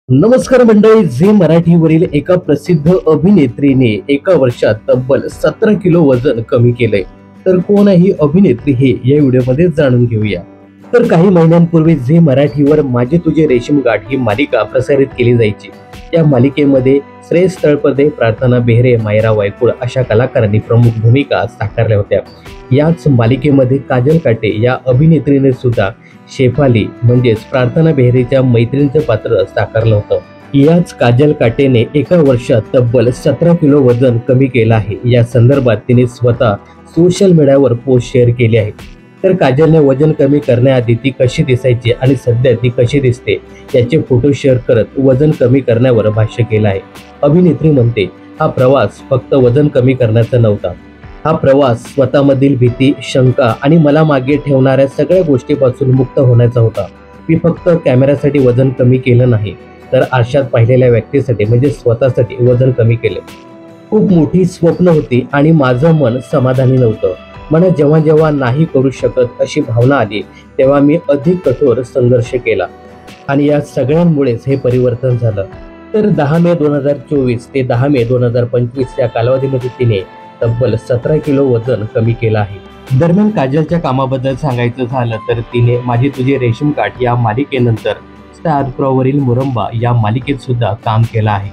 नमस्कार मंडळी. झी मराठीवरील एका प्रसिद्ध अभिनेत्रीने एका वर्षात तब्बल 17 किलो वजन कमी केलंय. तर कोण आहे ही अभिनेत्री हे या व्हिडिओमध्ये जाणून घेऊया. तर काही महिन्यांपूर्वी झी मराठीवर माझे तुझे रेशीम गाठ ही मालिका प्रसारित केली जायची. या मालिकेमध्ये श्रेयस तळपदे, प्रार्थना बेहरे, मायरा वायकुळ अशा कलाकारांनी प्रमुख भूमिका साकारल्या होत्या. याच मालिकेमध्ये काजल काटे या अभिनेत्रीने सुद्धा शेफाली म्हणजेच प्रार्थना बेहरेच्या मैत्रिणीचं पात्र साकारलं होतं. याच काजल काटेने एका वर्षात तब्बल 17 किलो वजन कमी केलं आहे. या संदर्भात तिने स्वतः सोशल मीडियावर पोस्ट शेअर केली आहे. तर काजलने वजन कमी करण्याआधी ती कशी दिसायची आणि सध्या ती कशी दिसते याचे फोटो शेअर करत वजन कमी करण्यावर भाष्य केलं आहे. अभिनेत्री म्हणते, हा प्रवास फक्त वजन कमी करण्याचा नव्हता. हा प्रवास स्वतःमधील भीती, शंका आणि मला मागे ठेवणाऱ्या सगळ्या गोष्टीपासून मुक्त होण्याचा होता. मी फक्त कॅमेऱ्यासाठी वजन कमी केलं नाही, तर आरशात पाहिलेल्या व्यक्तीसाठी म्हणजे स्वतःसाठी वजन कमी केले. खूप मोठी स्वप्न होती आणि माझं मन समाधानी नव्हतं. मला जेव्हा जेव्हा नाही करू शकत अशी भावना आली, तेव्हा मी अधिक कठोर संघर्ष केला आणि या सगळ्यांमुळेच हे परिवर्तन झालं. तर 10 मे 2024 ते 10 मे 2025 या कालावधीमध्ये तिने तब्बल 17 किलो वजन कमी केलं आहे. दरम्यान काजलच्या कामाबद्दल सांगायचं झालं तर तिने माझी तुझी रेशीम गाठ या मालिकेनंतर स्टार प्रवाहवरील मुरंबा या मालिकेत सुद्धा काम केलं आहे.